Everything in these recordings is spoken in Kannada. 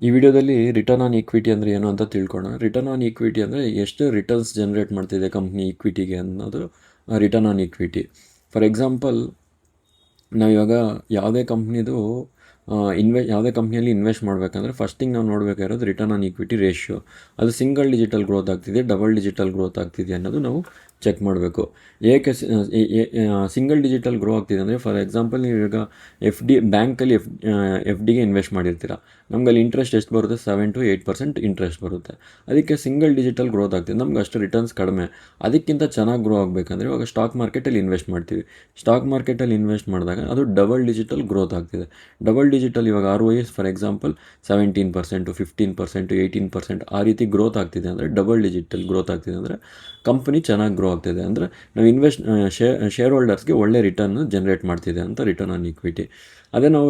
ಈ ವಿಡಿಯೋದಲ್ಲಿ ರಿಟರ್ನ್ ಆನ್ ಈಕ್ವಿಟಿ ಅಂದರೆ ಏನು ಅಂತ ತಿಳ್ಕೊಳ್ಳೋಣ. ರಿಟರ್ನ್ ಆನ್ ಈಕ್ವಿಟಿ ಅಂದರೆ ಎಷ್ಟು ರಿಟರ್ನ್ಸ್ ಜನರೇಟ್ ಮಾಡ್ತಿದೆ ಕಂಪ್ನಿ ಈಕ್ವಿಟಿಗೆ ಅನ್ನೋದು return on equity. For example, ನಾವಿವಾಗ ಯಾವುದೇ ಕಂಪ್ನಿದು ಯಾವುದೇ ಕಂಪ್ನಿಯಲ್ಲಿ ಇನ್ವೆಸ್ಟ್ ಮಾಡಬೇಕಂದ್ರೆ ಫಸ್ಟಿಂಗ್ ನಾವು ನೋಡಬೇಕಾಗಿರೋದು ರಿಟರ್ನ್ ಆನ್ ಈಕ್ವಿಟಿ ರೇಷಿಯೋ. ಅದು ಸಿಂಗಲ್ ಡಿಜಿಟಲ್ ಗ್ರೋತ್ ಆಗ್ತಿದೆ, ಡಬಲ್ ಡಿಜಿಟಲ್ ಗ್ರೋತ್ ಆಗ್ತಿದೆ ಅನ್ನೋದು ನಾವು ಚೆಕ್ ಮಾಡಬೇಕು. ಏಕೆ ಸಿಂಗಲ್ ಡಿಜಿಟಲ್ ಗ್ರೋ ಆಗ್ತಿದೆ ಅಂದರೆ, ಫಾರ್ ಎಕ್ಸಾಂಪಲ್ ನೀವು ಈಗ ಬ್ಯಾಂಕಲ್ಲಿ ಎಫ್ ಡಿಗೆ ಇನ್ವೆಸ್ಟ್ ಮಾಡಿರ್ತೀರ, ನಮ್ಗೆ ಅಲ್ಲಿ ಇಂಟ್ರೆಸ್ಟ್ ಎಷ್ಟು ಬರುತ್ತೆ? 7 to 8% ಇಂಟ್ರೆಸ್ಟ್ ಬರುತ್ತೆ. ಅದಕ್ಕೆ ಸಿಂಗಲ್ ಡಿಜಿಟಲ್ ಗ್ರೋತ್ ಆಗ್ತಿದೆ, ನಮ್ಗೆ ಅಷ್ಟು ರಿಟರ್ನ್ಸ್ ಕಡಿಮೆ. ಅದಕ್ಕಿಂತ ಚೆನ್ನಾಗಿ ಗ್ರೋ ಆಗಬೇಕಂದ್ರೆ ಇವಾಗ ಸ್ಟಾಕ್ ಮಾರ್ಕೆಟಲ್ಲಿ ಇನ್ವೆಸ್ಟ್ ಮಾಡ್ತೀವಿ. ಸ್ಟಾಕ್ ಮಾರ್ಕೆಟಲ್ಲಿ ಇನ್ವೆಸ್ಟ್ ಮಾಡಿದಾಗ ಅದು ಡಬಲ್ ಡಿಜಿಟಲ್ ಗ್ರೋತ್ ಆಗ್ತಿದೆ. ಡಬಲ್ ಡಿಜಿಟಲ್ ಇವಾಗ ROE ಫಾರ್ ಎಕ್ಸಾಂಪಲ್ 17%, 15%, 18% ಆ ರೀತಿ ಗ್ರೋತ್ ಆಗ್ತಿದೆ ಅಂದರೆ ಡಬಲ್ ಡಿಜಿಟಲ್ ಗ್ರೋತ್ ಆಗ್ತಿದೆ ಅಂದರೆ ಕಂಪನಿ ಚೆನ್ನಾಗಿ ಗ್ರೋ ಆಗ್ತಿದೆ ಅಂದರೆ ನಾವು ಶೇರ್ ಹೋಲ್ಡರ್ಸ್ಗೆ ಒಳ್ಳೆ ರಿಟರ್ನ್ ಜನ್ರೇಟ್ ಮಾಡ್ತಿದೆ ಅಂತ ರಿಟರ್ನ್ ಆನ್ ಈಕ್ವಿಟಿ. ಅದೇ ನಾವು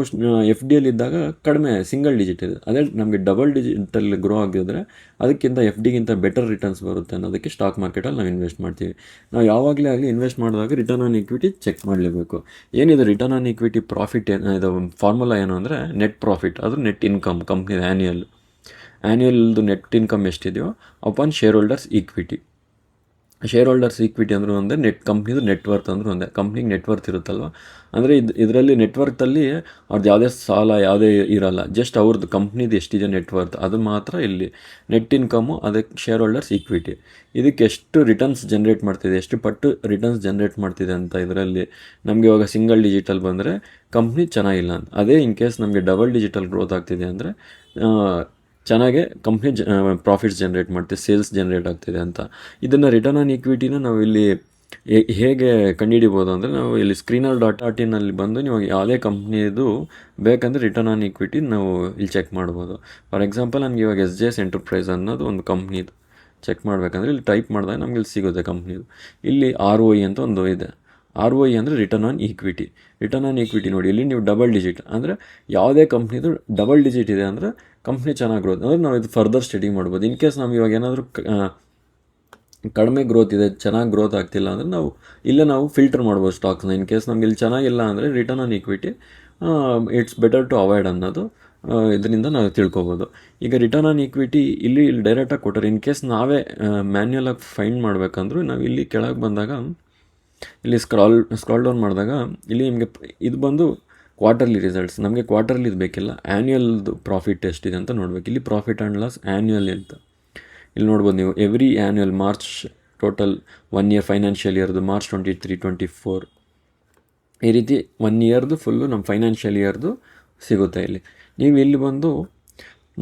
FDಯಲ್ಲಿದ್ದಾಗ ಕಡಿಮೆ ಸಿಂಗಲ್ ಡಿಜಿಟ್ ಇದೆ. ಅದೇ ನಮಗೆ ಡಬಲ್ ಡಿಜಿಟಲ್ ಗ್ರೋ ಆಗಿದ್ರೆ ಅದಕ್ಕಿಂತ FDಗಿಂತ ಬೆಟರ್ ರಿಟರ್ನ್ಸ್ ಬರುತ್ತೆ ಅನ್ನೋದಕ್ಕೆ ಸ್ಟಾಕ್ ಮಾರ್ಕೆಟಲ್ಲಿ ನಾವು ಇನ್ವೆಸ್ಟ್ ಮಾಡ್ತೀವಿ. ನಾವು ಯಾವಾಗಲೇ ಆಗಲಿ ಇನ್ವೆಸ್ಟ್ ಮಾಡಿದಾಗ ರಿಟರ್ನ್ ಆನ್ ಈಕ್ವಿಟಿ ಚೆಕ್ ಮಾಡಲೇಬೇಕು. ಏನಿದೆ ರಿಟರ್ನ್ ಆನ್ ಈಕ್ವಿಟಿ ಪ್ರಾಫಿಟ್ ಇದು ಫಾರ್ಮುಲಾ ಏನು ಅಂದರೆ ನೆಟ್ ಪ್ರಾಫಿಟ್, ಅದು ನೆಟ್ ಇನ್ಕಮ್ ಕಂಪ್ನಿದು ಆ್ಯನ್ಯಲ್ದು ನೆಟ್ ಇನ್ಕಮ್ ಎಷ್ಟಿದೆಯೋ upon share holders equity. Share holders equity ಅಂದರೂ ಒಂದೇ, ಕಂಪ್ನಿದು ನೆಟ್ವರ್ತ್ ಅಂದರೂ ಒಂದೇ. ಕಂಪ್ನಿಗೆ ನೆಟ್ವರ್ತ್ ಇರುತ್ತಲ್ವ, ಅಂದರೆ ಇದರಲ್ಲಿ ನೆಟ್ವರ್ತಲ್ಲಿ ಅವ್ರದ್ದು ಯಾವುದೇ ಸಾಲ ಯಾವುದೇ ಇರೋಲ್ಲ, ಜಸ್ಟ್ ಅವ್ರದ್ದು ಕಂಪ್ನಿದು ಎಷ್ಟಿದೆ ನೆಟ್ವರ್ತ್ ಅದು ಮಾತ್ರ ಇಲ್ಲಿ ನೆಟ್ ಇನ್ಕಮು. ಅದಕ್ಕೆ ಶೇರ್ ಹೋಲ್ಡರ್ಸ್ ಈಕ್ವಿಟಿ ಇದಕ್ಕೆ ಎಷ್ಟು ರಿಟರ್ನ್ಸ್ ಜನ್ರೇಟ್ ಮಾಡ್ತಿದೆ, ಎಷ್ಟು ಪಟ್ಟು ರಿಟರ್ನ್ಸ್ ಜನ್ರೇಟ್ ಮಾಡ್ತಿದೆ ಅಂತ. ಇದರಲ್ಲಿ ನಮಗೆ ಇವಾಗ ಸಿಂಗಲ್ ಡಿಜಿಟಲ್ ಬಂದರೆ ಕಂಪ್ನಿ ಚೆನ್ನಾಗಿಲ್ಲ ಅಂತ. ಅದೇ ಇನ್ ಕೇಸ್ ನಮಗೆ ಡಬಲ್ ಡಿಜಿಟಲ್ ಗ್ರೋತ್ ಆಗ್ತಿದೆ ಅಂದರೆ ಚೆನ್ನಾಗೆ ಕಂಪ್ನಿ ಪ್ರಾಫಿಟ್ಸ್ ಜನ್ರೇಟ್ ಮಾಡ್ತಿದೆ, ಸೇಲ್ಸ್ ಜನ್ರೇಟ್ ಆಗ್ತಿದೆ ಅಂತ. ಇದನ್ನು ರಿಟರ್ನ್ ಆನ್ ಈಕ್ವಿಟಿನ ನಾವು ಇಲ್ಲಿ ಹೇಗೆ ಕಂಡುಹಿಡಿಬೋದು ಅಂದರೆ, ನಾವು ಇಲ್ಲಿ screener.in ಬಂದು ನೀವು ಯಾವುದೇ ಕಂಪ್ನಿದು ಬೇಕಂದರೆ ರಿಟರ್ನ್ ಆನ್ ಈಕ್ವಿಟಿ ನಾವು ಇಲ್ಲಿ ಚೆಕ್ ಮಾಡ್ಬೋದು. ಫಾರ್ ಎಕ್ಸಾಂಪಲ್ ನನಗೆ ಇವಾಗ SJS ಎಂಟರ್ಪ್ರೈಸ್ ಅನ್ನೋದು ಒಂದು ಕಂಪ್ನಿದು ಚೆಕ್ ಮಾಡಬೇಕಂದ್ರೆ ಇಲ್ಲಿ ಟೈಪ್ ಮಾಡಿದಾಗ ನಮ್ಗೆ ಇಲ್ಲಿ ಸಿಗುತ್ತೆ ಕಂಪ್ನಿದು. ಇಲ್ಲಿ ROE ಅಂತ ಒಂದು ಇದೆ. ROE ಅಂದರೆ return on equity. Return on equity ನೋಡಿ, ಇಲ್ಲಿ ನೀವು ಡಬಲ್ ಡಿಜಿಟ್ ಅಂದರೆ ಯಾವುದೇ ಕಂಪ್ನಿದು ಡಬಲ್ ಡಿಜಿಟ್ ಇದೆ ಅಂದರೆ ಕಂಪ್ನಿ ಚೆನ್ನಾಗಿ ಗ್ರೋತ್ ಅಂದರೆ ನಾವು ಇದು ಫರ್ದರ್ ಸ್ಟಡಿ ಮಾಡ್ಬೋದು. ಇನ್ ಕೇಸ್ ನಾವು ಇವಾಗ ಏನಾದರೂ ಕಡಿಮೆ ಗ್ರೋತ್ ಇದೆ, ಚೆನ್ನಾಗಿ ಗ್ರೋತ್ ಆಗ್ತಿಲ್ಲ ಅಂದರೆ ನಾವು ಫಿಲ್ಟರ್ ಮಾಡ್ಬೋದು ಸ್ಟಾಕ್ಸ್ನ. ಇನ್ ಕೇಸ್ ನಮ್ಗೆ ಇಲ್ಲಿ ಚೆನ್ನಾಗಿಲ್ಲ ಅಂದರೆ return on equity it's better to avoid ಅನ್ನೋದು ಇದರಿಂದ ನಾವು ತಿಳ್ಕೊಬೋದು. ಈಗ ರಿಟರ್ನ್ ಆನ್ ಈಕ್ವಿಟಿ ಇಲ್ಲಿ ಡೈರೆಕ್ಟಾಗಿ ಕೊಟ್ಟರೆ, ಇನ್ ಕೇಸ್ ನಾವೇ ಮ್ಯಾನ್ಯಲಾಗಿ ಫೈಂಡ್ ಮಾಡಬೇಕಂದ್ರೂ ನಾವು ಇಲ್ಲಿ ಕೆಳಗೆ ಬಂದಾಗ ಇಲ್ಲಿ ಸ್ಕ್ರಾಲ್ ಡೌನ್ ಮಾಡಿದಾಗ ಇಲ್ಲಿ ನಿಮಗೆ ಇದು ಬಂದು ಕ್ವಾರ್ಟರ್ಲಿ ರಿಸಲ್ಟ್ಸ್. ನಮಗೆ ಕ್ವಾರ್ಟರ್ಲಿ ಇದು ಬೇಕಿಲ್ಲ, ಆ್ಯನ್ಯಲ್ದು ಪ್ರಾಫಿಟ್ ಎಷ್ಟಿದೆ ಅಂತ ನೋಡಬೇಕು. ಇಲ್ಲಿ ಪ್ರಾಫಿಟ್ ಆ್ಯಂಡ್ ಲಾಸ್ ಆ್ಯನ್ಯಲ್ ಅಂತ ಇಲ್ಲಿ ನೋಡ್ಬೋದು ನೀವು. Every annual March total 1 year financial ಇಯರ್ದು ಮಾರ್ಚ್ 23, 24 ಈ ರೀತಿ 1 yearದು ಫುಲ್ಲು ನಮ್ಮ ಫೈನಾನ್ಷಿಯಲ್ ಇಯರ್ದು ಸಿಗುತ್ತೆ. ನೀವು ಇಲ್ಲಿ ಬಂದು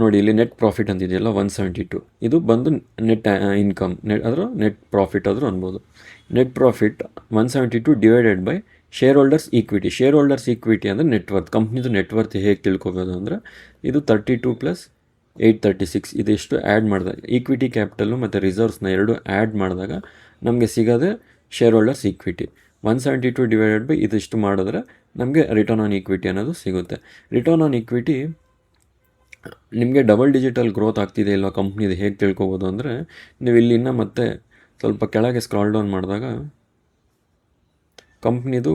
ನೋಡಿ, ಇಲ್ಲಿ ನೆಟ್ ಪ್ರಾಫಿಟ್ ಅಂತಿದೆಯಲ್ಲ 172, ಇದು ಬಂದು ನೆಟ್ ಇನ್ಕಮ್, ನೆಟ್ ಪ್ರಾಫಿಟ್ ಆದರೂ ಅನ್ಬೋದು. Net profit 172 divided by share holders equity. Share holders equity ಅಂದರೆ ನೆಟ್ವರ್ತ್, ಕಂಪ್ನಿದು ನೆಟ್ವರ್ತ್ ಹೇಗೆ ತಿಳ್ಕೊಬೋದು ಅಂದರೆ ಇದು 32 + 836 ಇದಿಷ್ಟು ಆ್ಯಡ್ ಮಾಡಿದಾಗ ಈಕ್ವಿಟಿ ಕ್ಯಾಪಿಟಲು ಮತ್ತು ರಿಸರ್ವ್ಸ್ನ ಎರಡು ಆ್ಯಡ್ ಮಾಡಿದಾಗ ನಮಗೆ ಸಿಗೋದೆ share holders equity. 172 divided by ಇದಿಷ್ಟು ಮಾಡಿದ್ರೆ ನಮಗೆ ರಿಟರ್ನ್ ಆನ್ ಈಕ್ವಿಟಿ ಅನ್ನೋದು ಸಿಗುತ್ತೆ. ರಿಟರ್ನ್ ಆನ್ ಈಕ್ವಿಟಿ ನಿಮಗೆ ಡಬಲ್ ಡಿಜಿಟಲ್ ಗ್ರೋತ್ ಆಗ್ತಿದೆ ಇಲ್ವ ಕಂಪ್ನಿದು ಹೇಗೆ ತಿಳ್ಕೊಬೋದು ಅಂದರೆ, ನೀವು ಇಲ್ಲಿ ಇನ್ನೂ ಮತ್ತೆ ಸ್ವಲ್ಪ ಕೆಳಗೆ ಸ್ಕ್ರಾಲ್ ಡೌನ್ ಮಾಡಿದಾಗ ಕಂಪ್ನಿದು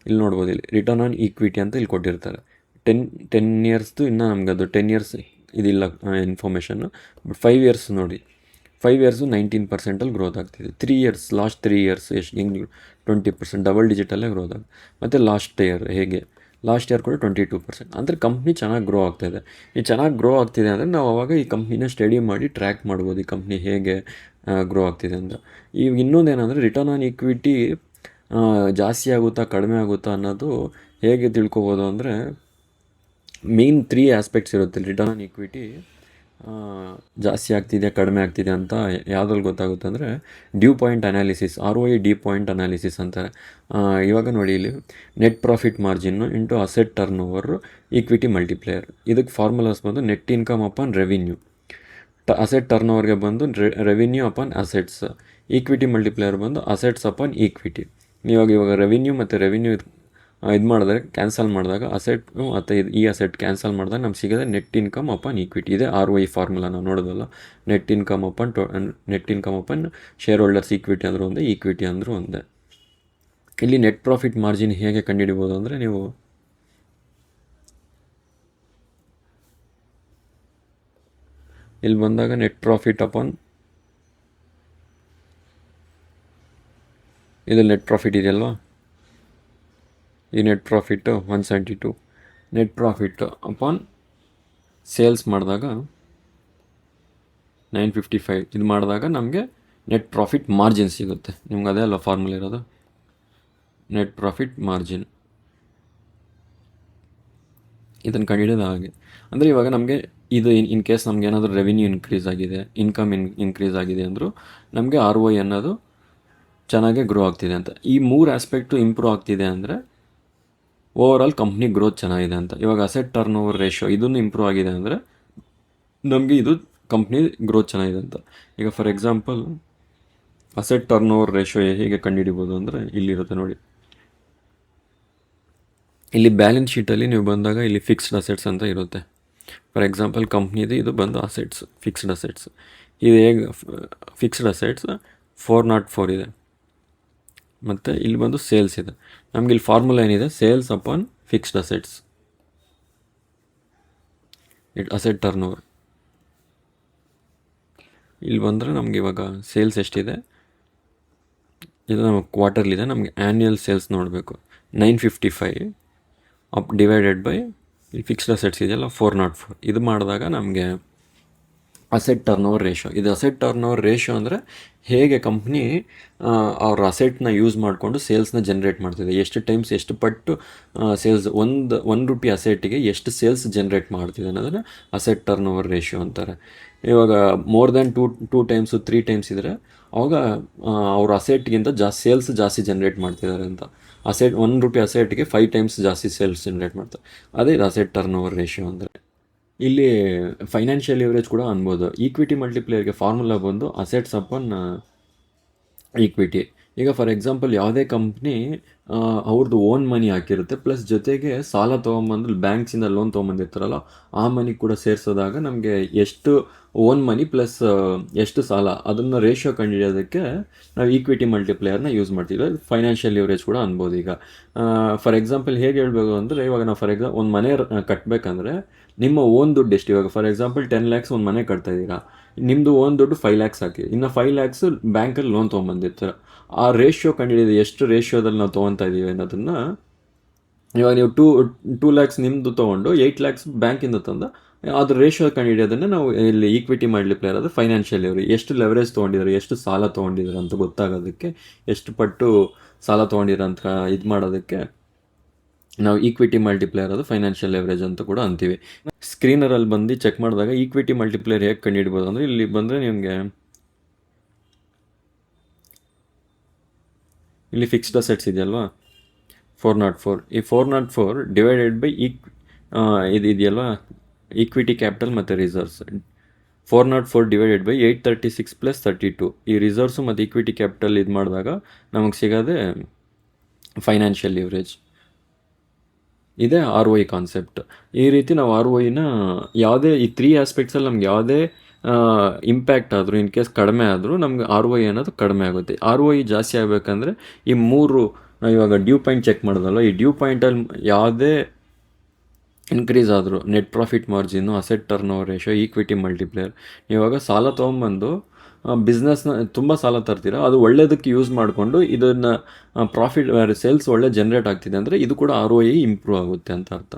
ಇಲ್ಲಿ ನೋಡ್ಬೋದು, ಇಲ್ಲಿ ರಿಟರ್ನ್ ಆನ್ ಈಕ್ವಿಟಿ ಅಂತ ಇಲ್ಲಿ ಕೊಟ್ಟಿರ್ತಾರೆ. 10 yearsದು ಇನ್ನೂ ನಮ್ಗೆ ಅದು 10 years ಇದಿಲ್ಲ ಇನ್ಫಾರ್ಮೇಷನ್ನು. ಬಟ್ 5 years ನೋಡಿ, 5 years 19% ಗ್ರೋತ್ ಆಗ್ತಿದೆ. 3 years, ಲಾಸ್ಟ್ 3 years ಎಷ್ಟು ಹಿಂಗೆ 20% ಡಬಲ್ ಡಿಜಿಟಲ್ಲೇ ಗ್ರೋತ್ ಆಗುತ್ತೆ. ಮತ್ತು ಲಾಸ್ಟ್ ಇಯರ್ ಕೂಡ 22%. ಅಂದರೆ ಕಂಪ್ನಿ ಚೆನ್ನಾಗಿ ಗ್ರೋ ಆಗ್ತಾಯಿದೆ. ಈ ಚೆನ್ನಾಗಿ ಗ್ರೋ ಆಗ್ತಿದೆ ಅಂದರೆ ನಾವು ಅವಾಗ ಈ ಕಂಪ್ನಿನ ಸ್ಟಡಿ ಮಾಡಿ ಟ್ರ್ಯಾಕ್ ಮಾಡ್ಬೋದು, ಈ ಕಂಪ್ನಿ ಹೇಗೆ ಗ್ರೋ ಆಗ್ತಿದೆ ಅಂತ. ಈಗ ಇನ್ನೊಂದೇನೆಂದರೆ ರಿಟರ್ನ್ ಆನ್ ಈಕ್ವಿಟಿ ಜಾಸ್ತಿ ಆಗುತ್ತಾ ಕಡಿಮೆ ಆಗುತ್ತಾ ಅನ್ನೋದು ಹೇಗೆ ತಿಳ್ಕೊಬೋದು ಅಂದರೆ, ಮೇನ್ 3 ಆಸ್ಪೆಕ್ಟ್ಸ್ ಇರುತ್ತೆ ರಿಟರ್ನ್ ಆನ್ ಈಕ್ವಿಟಿ ಜಾಸ್ತಿ ಆಗ್ತಿದೆ ಕಡಿಮೆ ಆಗ್ತಿದೆ ಅಂತ. ಯಾವುದ್ರಲ್ಲಿ ಗೊತ್ತಾಗುತ್ತೆ ಅಂದರೆ DuPont analysis, ROE DuPont analysis ಅಂತಾರೆ. ಇವಾಗ ನೋಡಿ, ಇಲ್ಲಿ net profit margin into asset turn over equity multiplier. ಇದಕ್ಕೆ ಫಾರ್ಮುಲಾಸ್ ಬಂದು net income upon revenue. Asset turn ಓವರ್ಗೆ ಬಂದು revenue upon assets. Equity multiplier ಬಂದು ಅಸೆಟ್ಸ್ ಅಪಾನ್ ಈಕ್ವಿಟಿ. ಇವಾಗ ರೆವಿನ್ಯೂ ಮತ್ತು ರೆವಿನ್ಯೂ ಇದು ಮಾಡಿದ್ರೆ ಕ್ಯಾನ್ಸಲ್ ಮಾಡಿದಾಗ ಅಸೆಟ್ ಮತ್ತು ಈ ಅಸೆಟ್ ಕ್ಯಾನ್ಸಲ್ ಮಾಡಿದಾಗ ನಮ್ಗೆ ಸಿಗೋದೆ ನೆಟ್ ಇನ್ಕಮ್ ಅಪಾನ್ ಈಕ್ವಿಟಿ. ಇದೆ ROE ಫಾರ್ಮುಲಾ ನಾವು ನೋಡೋದಲ್ಲ. Net income upon share holders equity ಅಂದರೂ ಒಂದೇ, ಈಕ್ವಿಟಿ ಅಂದರೂ ಒಂದೇ. ಇಲ್ಲಿ ನೆಟ್ ಪ್ರಾಫಿಟ್ ಮಾರ್ಜಿನ್ ಹೇಗೆ ಕಂಡುಹಿಡಿಬೋದು ಅಂದರೆ, ನೀವು ಇಲ್ಲಿ ಬಂದಾಗ ನೆಟ್ ಪ್ರಾಫಿಟ್ ಅಪಾನ್ ಇದು ನೆಟ್ ಪ್ರಾಫಿಟ್ ಇದೆಯಲ್ವಾ, ಈ net profit 172, net profit upon sales ಮಾಡಿದಾಗ 955, ಇದು ಮಾಡಿದಾಗ ನಮಗೆ ನೆಟ್ ಪ್ರಾಫಿಟ್ ಮಾರ್ಜಿನ್ ಸಿಗುತ್ತೆ. ನಿಮ್ಗೆ ಅದೇ ಅಲ್ಲ ಫಾರ್ಮುಲಾ ಇರೋದು, ನೆಟ್ ಪ್ರಾಫಿಟ್ ಮಾರ್ಜಿನ್. ಇದನ್ನು ಕಂಡುಹಿಡಿಯೋದು ಹಾಗೆ. ಅಂದರೆ ಇವಾಗ ನಮಗೆ ಇದು ಇನ್ ಕೇಸ್ ನಮ್ಗೆ ಏನಾದರೂ ರೆವಿನ್ಯೂ ಇನ್ಕ್ರೀಸ್ ಆಗಿದೆ, ಇನ್ಕಮ್ ಇನ್ಕ್ರೀಸ್ ಆಗಿದೆ ಅಂದರೂ ನಮಗೆ ROI ಅನ್ನೋದು ಚೆನ್ನಾಗೇ ಗ್ರೋ ಆಗ್ತಿದೆ ಅಂತ. ಈ 3 ಆಸ್ಪೆಕ್ಟು ಇಂಪ್ರೂವ್ ಆಗ್ತಿದೆ ಅಂದರೆ ಓವರ್ ಆಲ್ ಕಂಪ್ನಿ ಗ್ರೋತ್ ಚೆನ್ನಾಗಿದೆ ಅಂತ. ಇವಾಗ ಅಸೆಟ್ ಟರ್ನ್ ಓವರ್ ರೇಷಿಯೋ ಇದನ್ನು ಇಂಪ್ರೂವ್ ಆಗಿದೆ ಅಂದರೆ ನಮಗೆ ಇದು ಕಂಪ್ನಿ ಗ್ರೋತ್ ಚೆನ್ನಾಗಿದೆ ಅಂತ. ಈಗ for example asset turn over ratio ಹೇಗೆ ಕಂಡುಹಿಡಿಬೋದು ಅಂದರೆ ಇಲ್ಲಿರುತ್ತೆ ನೋಡಿ. ಇಲ್ಲಿ ಬ್ಯಾಲೆನ್ಸ್ ಶೀಟಲ್ಲಿ ನೀವು ಬಂದಾಗ ಇಲ್ಲಿ ಫಿಕ್ಸ್ಡ್ ಅಸೆಟ್ಸ್ ಅಂತ ಇರುತ್ತೆ. ಫಾರ್ ಎಕ್ಸಾಂಪಲ್ ಕಂಪ್ನಿದು ಇದು ಬಂದು ಅಸೆಟ್ಸ್, ಫಿಕ್ಸ್ಡ್ ಅಸೆಟ್ಸ್. ಇದು ಹೇಗೆ ಫಿಕ್ಸ್ಡ್ ಅಸೆಟ್ಸ್ 404 ಇದೆ, ಮತ್ತು ಇಲ್ಲಿ ಬಂದು ಸೇಲ್ಸ್ ಇದೆ. ನಮ್ಗೆ ಇಲ್ಲಿ ಫಾರ್ಮುಲಾ ಏನಿದೆ, sales upon fixed assets asset turn over. ಇಲ್ಲಿ ಬಂದರೆ ನಮ್ಗೆ ಇವಾಗ ಸೇಲ್ಸ್ ಎಷ್ಟಿದೆ, ಇದು ನಮಗೆ ಕ್ವಾರ್ಟರ್ಲಿದೆ, ನಮಗೆ ಆ್ಯನ್ಯಲ್ ಸೇಲ್ಸ್ ನೋಡಬೇಕು. 955 ಡಿವೈಡೆಡ್ ಬೈ ಇಲ್ಲಿ ಫಿಕ್ಸ್ಡ್ ಅಸೆಟ್ಸ್ ಇದೆಯಲ್ಲ 404, ಇದು ಮಾಡಿದಾಗ ನಮಗೆ ಅಸೆಟ್ ಟರ್ನ್ ಓವರ್ ರೇಷಿಯೋ. ಇದು ಅಸೆಟ್ ಟರ್ನ್ ಓವರ್ ರೇಷಿಯೋ ಅಂದರೆ ಹೇಗೆ ಕಂಪ್ನಿ ಅವ್ರ ಅಸೆಟ್ನ ಯೂಸ್ ಮಾಡಿಕೊಂಡು ಸೇಲ್ಸ್ನ ಜನ್ರೇಟ್ ಮಾಡ್ತಿದೆ, ಎಷ್ಟು ಟೈಮ್ಸ್ ಎಷ್ಟು ಪಟ್ಟು ಸೇಲ್ಸ್, ಒಂದು ರೂಪಾಯಿ ಅಸೆಟ್ಟಿಗೆ ಎಷ್ಟು ಸೇಲ್ಸ್ ಜನ್ರೇಟ್ ಮಾಡ್ತಿದೆ ಅನ್ನೋದನ್ನು ಅಸೆಟ್ ಟರ್ನ್ ಓವರ್ ರೇಷಿಯೋ ಅಂತಾರೆ. ಇವಾಗ ಮೋರ್ ದ್ಯಾನ್ 2 ಟೈಮ್ಸು 3 ಟೈಮ್ಸ್ ಇದ್ದರೆ ಅವಾಗ ಅವ್ರ ಅಸೆಟ್ಗಿಂತ ಸೇಲ್ಸ್ ಜಾಸ್ತಿ ಜನ್ರೇಟ್ ಮಾಡ್ತಿದ್ದಾರೆ ಅಂತ. ಅಸೆಟ್ 1 ರೂಪಾಯಿ ಅಸೆಟ್ಗೆ 5 ಟೈಮ್ಸ್ ಜಾಸ್ತಿ ಸೇಲ್ಸ್ ಜನ್ರೇಟ್ ಮಾಡ್ತಾರೆ. ಅದೇ ಇದು ಅಸೆಟ್ ಟರ್ನ್ ಓವರ್ ರೇಷಿಯೋ ಅಂದರೆ. ಇಲ್ಲಿ ಫೈನಾನ್ಷಿಯಲ್ ಲಿವರೇಜ್ ಕೂಡ ಅನ್ಬೋದು. ಈಕ್ವಿಟಿ ಮಲ್ಟಿಪ್ಲೇಯರ್ಗೆ ಫಾರ್ಮುಲಾ ಬಂದು ಅಸೆಟ್ಸ್ ಅಪಾನ್ ಈಕ್ವಿಟಿ. ಈಗ ಫಾರ್ ಎಕ್ಸಾಂಪಲ್ ಯಾವುದೇ ಕಂಪ್ನಿ ಅವ್ರದ್ದು ಓನ್ ಮನಿ ಹಾಕಿರುತ್ತೆ, ಪ್ಲಸ್ ಜೊತೆಗೆ ಸಾಲ ತೊಗೊಂಬಂದು ಬ್ಯಾಂಕ್ಸಿಂದ ಲೋನ್ ತೊಗೊಂಬಂದಿರ್ತಾರಲ್ಲ ಆ ಮನಿ ಕೂಡ ಸೇರಿಸೋದಾಗ ನಮಗೆ ಎಷ್ಟು ಓನ್ ಮನಿ ಪ್ಲಸ್ ಎಷ್ಟು ಸಾಲ, ಅದನ್ನು ರೇಷಿಯೋ ಕಂಡುಹಿಡಿಯೋದಕ್ಕೆ ನಾವು ಈಕ್ವಿಟಿ ಮಲ್ಟಿಪ್ಲೇಯರ್ನ ಯೂಸ್ ಮಾಡ್ತೀವಿ. ಫೈನಾನ್ಷಿಯಲ್ ಲಿವರೇಜ್ ಕೂಡ ಅನ್ಬೋದು. ಈಗ ಫಾರ್ ಎಕ್ಸಾಂಪಲ್ ಹೇಗೆ ಹೇಳಬೇಕು ಅಂದರೆ, ಇವಾಗ ನಾವು ಫಾರ್ ಎಕ್ಸಾಂಪಲ್ ಒಂದು ಮನೆ ಕಟ್ಟಬೇಕಂದ್ರೆ ನಿಮ್ಮ ಓನ್ ದುಡ್ಡು ಎಷ್ಟು, ಇವಾಗ ಫಾರ್ ಎಕ್ಸಾಂಪಲ್ 10 lakhs ಒಂದು ಮನೆ ಕಟ್ತಾ ಇದ್ದೀರಾ, ನಿಮ್ಮದು ಓನ್ ದುಡ್ಡು 5 lakhs ಹಾಕಿ, ಇನ್ನು 5 lakhs ಬ್ಯಾಂಕಲ್ಲಿ ಲೋನ್ ತೊಗೊಂಬಂದಿರ್ತೀರ. ಆ ರೇಷಿಯೋ ಕಂಡುಹಿಡಿಯೋದು ಎಷ್ಟು ರೇಷಿಯೋದಲ್ಲಿ ನಾವು ತೊಗೊತಾ ಇದ್ದೀವಿ ಅನ್ನೋದನ್ನು, ಇವಾಗ ನೀವು 2 lakhs ನಿಮ್ಮದು ತೊಗೊಂಡು 8 lakhs ಬ್ಯಾಂಕಿಂದ ತಂದ ಅದ್ರ ರೇಷಿಯೋ ಕಂಡುಹಿಡಿಯೋದನ್ನು ನಾವು ಇಲ್ಲಿ ಈಕ್ವಿಟಿ ಮಲ್ಟಿಪ್ಲೇಯರ್ ಅದು ಫೈನಾನ್ಷಿಯಲ್ ಲಿವರೇಜ್. ಎಷ್ಟು ಲೆವರೇಜ್ ತೊಗೊಂಡಿದ್ದಾರೆ, ಎಷ್ಟು ಸಾಲ ತೊಗೊಂಡಿದ್ದಾರೆ ಅಂತ ಗೊತ್ತಾಗೋದಕ್ಕೆ, ಎಷ್ಟು ಪಟ್ಟು ಸಾಲ ತೊಗೊಂಡಿರೋ ಅಂತ ಇದು ಮಾಡೋದಕ್ಕೆ ನಾವು ಈಕ್ವಿಟಿ ಮಲ್ಟಿಪ್ಲೇಯರ್ ಅದು ಫೈನಾನ್ಷಿಯಲ್ ಲೆವರೇಜ್ ಅಂತ ಕೂಡ ಅಂತೀವಿ. ಸ್ಕ್ರೀನರಲ್ಲಿ ಬಂದು ಚೆಕ್ ಮಾಡಿದಾಗ ಈಕ್ವಿಟಿ ಮಲ್ಟಿಪ್ಲೇಯರ್ ಹೇಗೆ ಕಂಡುಹಿಡ್ಬೋದು ಅಂದರೆ, ಇಲ್ಲಿ ಬಂದರೆ ನಿಮಗೆ ಇಲ್ಲಿ ಫಿಕ್ಸ್ಡ್ ಅಸೆಟ್ಸ್ ಇದೆಯಲ್ವಾ 404, ಈ 404 ಡಿವೈಡೆಡ್ ಬೈ ಇದು ಇದೆಯಲ್ವಾ ಈಕ್ವಿಟಿ ಕ್ಯಾಪಿಟಲ್ ಮತ್ತು ರಿಸರ್ವ್ಸ್. 404 ಡಿವೈಡೆಡ್ ಬೈ 836 ಪ್ಲಸ್ 32, ಈ ರಿಸರ್ವ್ಸು ಮತ್ತು ಈಕ್ವಿಟಿ ಕ್ಯಾಪಿಟಲ್ ಇದು ಮಾಡಿದಾಗ ನಮಗೆ ಸಿಗೋದೆ ಫೈನಾನ್ಷಿಯಲ್ ಲಿವರೇಜ್. ಇದೇ ROI ಕಾನ್ಸೆಪ್ಟ್. ಈ ರೀತಿ ನಾವು ROIನ ಯಾವುದೇ ಈ 3 ಆಸ್ಪೆಕ್ಟ್ಸಲ್ಲಿ ನಮ್ಗೆ ಯಾವುದೇ ಇಂಪ್ಯಾಕ್ಟ್ ಆದರೂ, ಇನ್ ಕೇಸ್ ಕಡಿಮೆ ಆದರೂ ನಮ್ಗೆ ROI ಅನ್ನೋದು ಕಡಿಮೆ ಆಗುತ್ತೆ. ROI ಜಾಸ್ತಿ ಆಗಬೇಕಂದ್ರೆ ಈ 3 ನಾವು ಇವಾಗ ಡ್ಯೂ ಪಾಯಿಂಟ್ ಚೆಕ್ ಮಾಡೋದಲ್ಲ, ಈ ಡ್ಯೂ ಪಾಯಿಂಟಲ್ಲಿ ಯಾವುದೇ ಇನ್ಕ್ರೀಸ್ ಆದರೂ net profit margin, asset turn over ratio, equity multiplier. ಇವಾಗ ಸಾಲ ತೊಗೊಂಬಂದು ಬಿಸ್ನೆಸ್ನ ತುಂಬ ಸಾಲ ತರ್ತೀರ, ಅದು ಒಳ್ಳೆಯದಕ್ಕೆ ಯೂಸ್ ಮಾಡಿಕೊಂಡು ಇದನ್ನು ಪ್ರಾಫಿಟ್ ಸೇಲ್ಸ್ ಒಳ್ಳೆ ಜನ್ರೇಟ್ ಆಗ್ತಿದೆ ಅಂದರೆ ಇದು ಕೂಡ ROI ಇಂಪ್ರೂವ್ ಆಗುತ್ತೆ ಅಂತ ಅರ್ಥ.